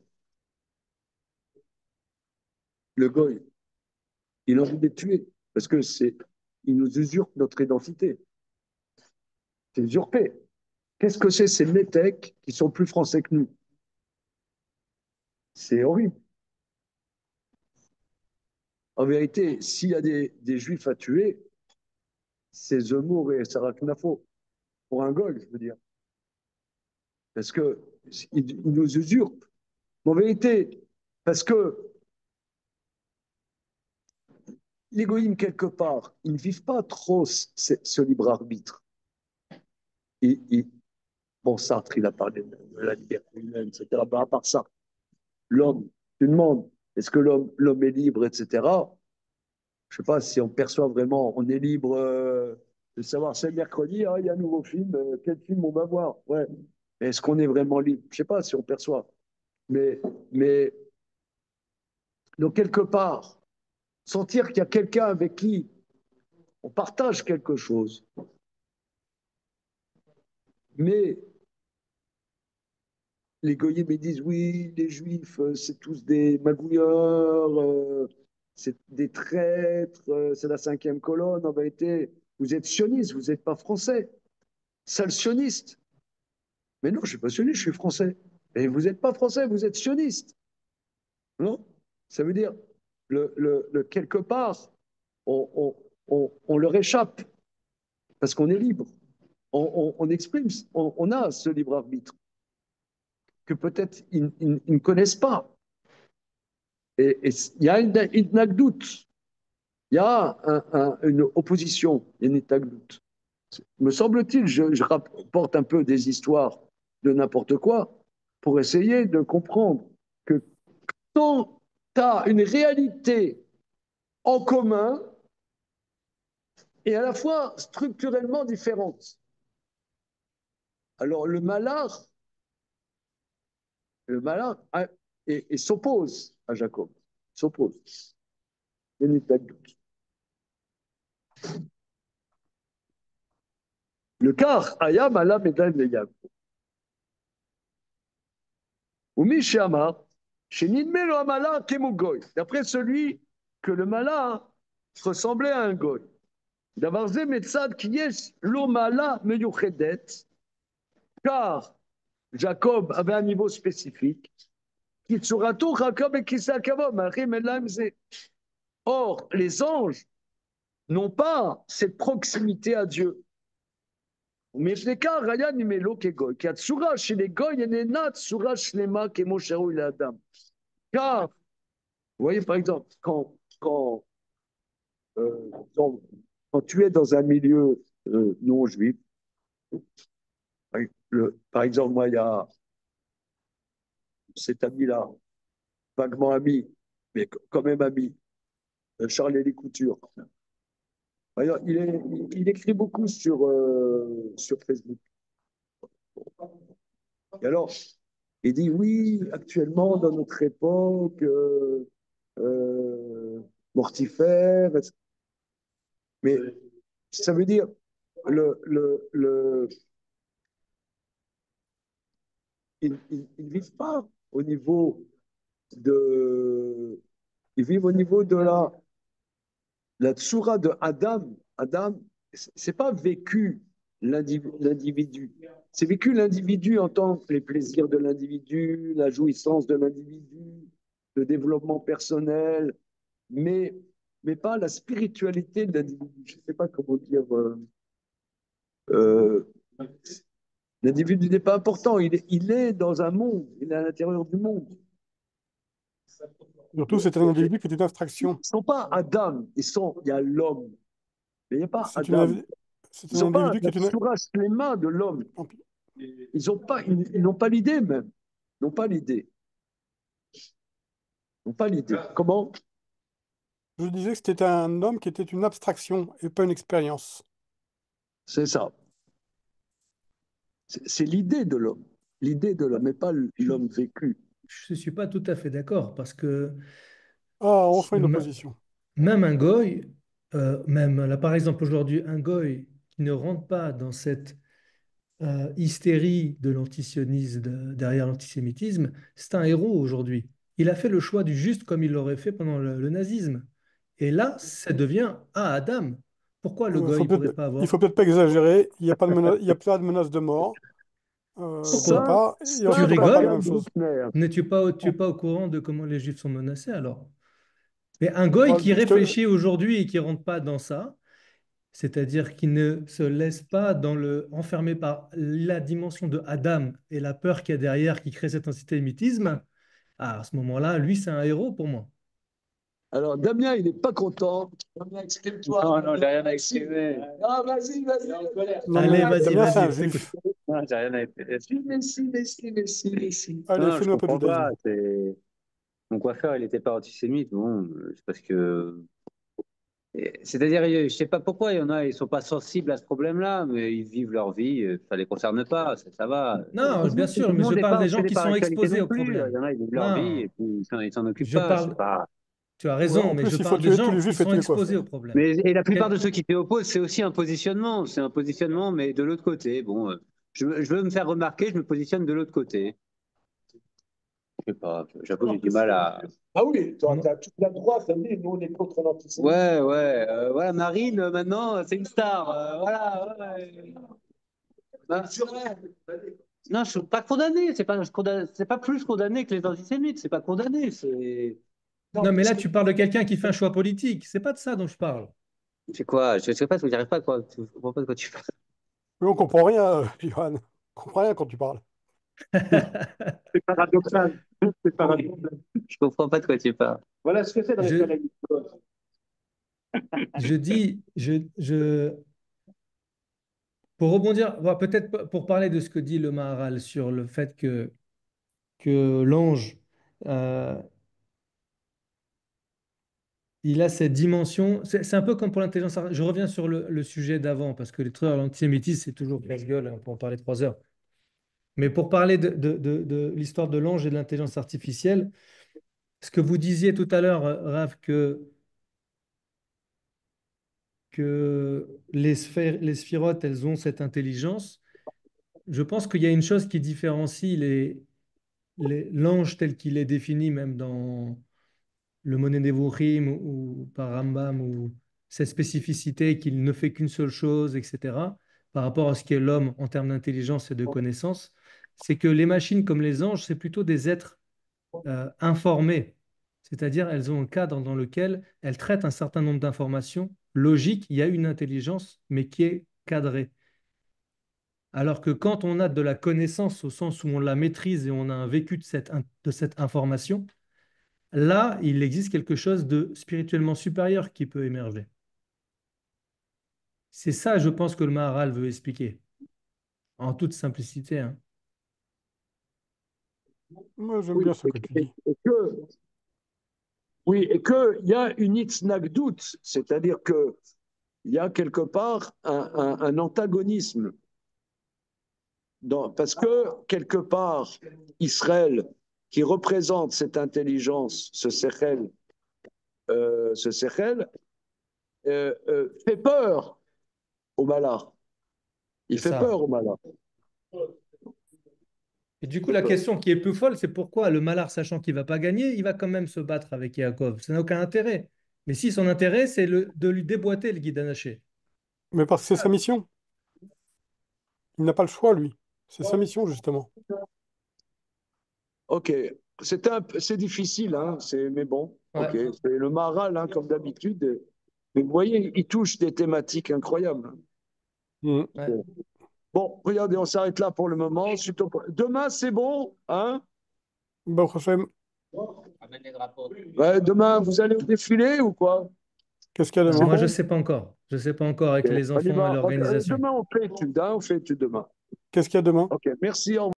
le goy, il a envie de les tuer parce que il nous usurpe notre identité. C'est usurpé. Qu'est-ce que c'est ces métèques qui sont plus français que nous? C'est horrible. En vérité, s'il y a des juifs à tuer, c'est Zemmour et Sarah Knafo. Pour un goy, je veux dire. Parce qu'ils nous usurpent. En vérité, parce que les goïms, quelque part, ils ne vivent pas trop ce libre arbitre. Bon, Sartre, il a parlé de la liberté humaine, etc. Mais à part ça, l'homme, tu demandes, est-ce que l'homme est libre, etc. Je sais pas si on perçoit vraiment, on est libre de savoir, c'est mercredi, ah, il y a un nouveau film, quel film on va voir? Ouais. Est-ce qu'on est vraiment libre? Je sais pas si on perçoit. Mais donc, quelque part, sentir qu'il y a quelqu'un avec qui on partage quelque chose, mais les goyim me disent oui, les juifs, c'est tous des magouilleurs, c'est des traîtres, c'est la cinquième colonne. En vérité, vous êtes sionistes, vous n'êtes pas français. Sale sioniste. Mais non, je ne suis pas sioniste, je suis français. Et vous n'êtes pas français, vous êtes sioniste. Non? Ça veut dire, quelque part, on leur échappe parce qu'on est libre. On exprime, on a ce libre arbitre que peut-être ils ne connaissent pas. Et il y a une doute, il y a une opposition, il y a une doute. Me semble-t-il, je rapporte un peu des histoires de n'importe quoi pour essayer de comprendre que quand tu as une réalité en commun et à la fois structurellement différente, alors le malin et s'oppose à Jacob, s'oppose. Il y a une doute. Le car, Ayam, Allah, Medan, Leyam. Ou Mishama, chez Nidme lo Amala, Kemugoy. D'après celui que le malin ressemblait à un goy. D'avarze Metzad, qui est l'Omala Meyuchedet, car Jacob avait un niveau spécifique. Kitsurato, Jacob et Kisakavo, Marim et Lamze. Or, les anges n'ont pas cette proximité à Dieu. Mais je n'ai qu'un Raya Nimelo Kegoy, qui a Tsura chez les Goy et Nenat Tsura Shlema Kemosharu il Adam. Car, vous voyez par exemple, euh, quand, quand tu es dans un milieu non juif, par exemple, moi, il y a cet ami-là, vaguement ami, mais quand même ami, Charles-Élie Couture. D'ailleurs, il écrit beaucoup sur Facebook. Et alors, il dit oui, actuellement, dans notre époque mortifère, mais ça veut dire ils ne vivent pas au niveau de. Ils vivent au niveau de la tsura de Adam. Adam, c'est pas vécu l'individu. C'est vécu l'individu en tant que les plaisirs de l'individu, la jouissance de l'individu, le développement personnel, mais pas la spiritualité de l'individu. Je ne sais pas comment dire. Euh, L'individu n'est pas important. Il est dans un monde. Il est à l'intérieur du monde. Surtout, c'est un individu qui est une abstraction. Ils ne sont pas Adam. Il y a l'homme. Mais il n'y a pas C'est Adam. c'est Ils un n'ont pas individu qui la est une. sourate les mains de l'homme. Ils n'ont pas l'idée même. Ils n'ont pas l'idée. Ils n'ont pas l'idée. Comment? Je disais que c'était un homme qui était une abstraction et pas une expérience. C'est ça. C'est l'idée de l'homme. L'idée de l'homme, mais pas l'homme vécu. Je ne suis pas tout à fait d'accord parce que Ah, enfin une opposition. même un goy, même là par exemple aujourd'hui, un goy qui ne rentre pas dans cette hystérie de l'antisionisme derrière l'antisémitisme, c'est un héros aujourd'hui. Il a fait le choix du juste comme il l'aurait fait pendant le nazisme. Et là, ça devient ah Adam. Pourquoi le goy ne pourrait pas Il avoir? faut peut-être pas exagérer. Il n'y a pas de menace, il y a pas de menace de mort. D'une Ça, part, et Tu ensuite on parle pas de la rigoles? même chose. Tu es pas au courant de comment les juifs sont menacés alors? Mais un goy qui Je te- réfléchit aujourd'hui et qui rentre pas dans ça, c'est-à-dire qui ne se laisse pas enfermé par la dimension de Adam et la peur qu'il y a derrière qui crée cet antisémitisme, à ce moment-là, lui, c'est un héros pour moi. Alors, Damien, il n'est pas content. Damien, exprime-toi. Non, non, j'ai rien à exprimer. Ah, vas-y, vas-y. Il est en colère. Non, Allez, mais vas-y, Damien, c'est un vas-y, on t'écoute. juif. Non, j'ai rien à exprimer. Mais si. Allez, Non, je fais-nous un peu de comprends pas. judaïsme. Mon coiffeur, il n'était pas antisémite. Bon, c'est parce que C'est-à-dire, je sais pas pourquoi, il y en a, ils sont pas sensibles à ce problème-là, mais ils vivent leur vie, ça les concerne pas, ça va. Non, bien Tout sûr, le mais je monde n'est parle pas des gens obsédé qui par sont l'actualité exposés non au plus. Il problème. y en a, ils vivent leur vie et Non, puis ils s'en occupent je pas. C'est parle, pas. tu as Ouais, en raison, mais plus, je il faut parle de tuer tous les gens qui juifs et sont tous les exposés au coiffeurs. problème. Mais et la plupart Quel- de ceux qui s'y opposent, c'est aussi un positionnement. C'est un positionnement, mais de l'autre côté. Bon, je veux me faire remarquer, je me positionne de l'autre côté. Je sais pas, j'avoue, j'ai du mal à. Ah oui, tu on- as toute la droite, ça dit, nous on est contre l'antisémitisme. Ouais, voilà, Marine, maintenant, c'est une star. Voilà, ouais. Bah, non, je suis pas condamné. C'est pas plus condamné que les antisémites. C'est pas condamné. Non, mais là, tu parles de quelqu'un qui fait un choix politique. C'est pas de ça dont je parle. C'est quoi? Je sais pas, j'y arrive pas, quoi. Je comprends pas de quoi tu parles. Mais on comprend rien, Johan. On comprend rien quand tu parles. C'est paradoxal. C'est paradoxal. Je comprends pas de quoi tu parles. Voilà ce que c'est de rester à la Je, je dis, pour rebondir, peut-être pour parler de ce que dit le Maharal sur le fait que l'ange, euh, il a cette dimension. C'est un peu comme pour l'intelligence artificielle. Je reviens sur le sujet d'avant, parce que les trucs à l'antisémitisme, c'est toujours casse-gueule, on peut en parler 3 heures. Mais pour parler de l'histoire de l'ange et de l'intelligence artificielle, ce que vous disiez tout à l'heure, Raph, que les sphirotes, elles ont cette intelligence, je pense qu'il y a une chose qui différencie l'ange tel qu'il est défini, même dans le Monet Nevuchim ou par Rambam, ou cette spécificité qu'il ne fait qu'une seule chose, etc., par rapport à ce qu'est l'homme en termes d'intelligence et de connaissance, c'est que les machines comme les anges, c'est plutôt des êtres informées, c'est-à-dire elles ont un cadre dans lequel elles traitent un certain nombre d'informations logiques, il y a une intelligence, mais qui est cadrée. Alors que quand on a de la connaissance au sens où on la maîtrise et on a un vécu de cette information, là, il existe quelque chose de spirituellement supérieur qui peut émerger. C'est ça, je pense, que le Maharal veut expliquer, en toute simplicité, hein. Moi, j'aime Oui, bien ce que tu dis. et que il y a une itznagdout, c'est-à-dire que il y a quelque part un antagonisme. Parce que quelque part, Israël, qui représente cette intelligence, ce sechel fait peur au malin. Il C'est fait ça. peur au malin. Et du coup, la question qui est plus folle, c'est pourquoi le Malar, sachant qu'il ne va pas gagner, il va quand même se battre avec Yaakov. Ça n'a aucun intérêt. Mais si son intérêt, c'est de lui déboîter le guide anaché. Mais parce que c'est sa mission. Il n'a pas le choix, lui. C'est sa mission, justement. Ok, c'est difficile, hein, mais bon, ok. Ouais. C'est le Maharal, hein, comme d'habitude. Mais vous voyez, il touche des thématiques incroyables. Mm. Ouais. Bon, regardez, on s'arrête là pour le moment. Demain, c'est bon, hein? Baruch Hashem, Ramène les drapeaux. Ouais, demain, vous allez au défilé ou quoi? qu'est-ce qu'il y a C'est demain? Moi, je bon? ne sais pas encore. Je ne sais pas encore avec Ok, les on y enfants et va. l'organisation. Demain, on fait étude, hein, on fait étude demain. Qu'est-ce qu'il y a demain? Ok, merci. Au revoir.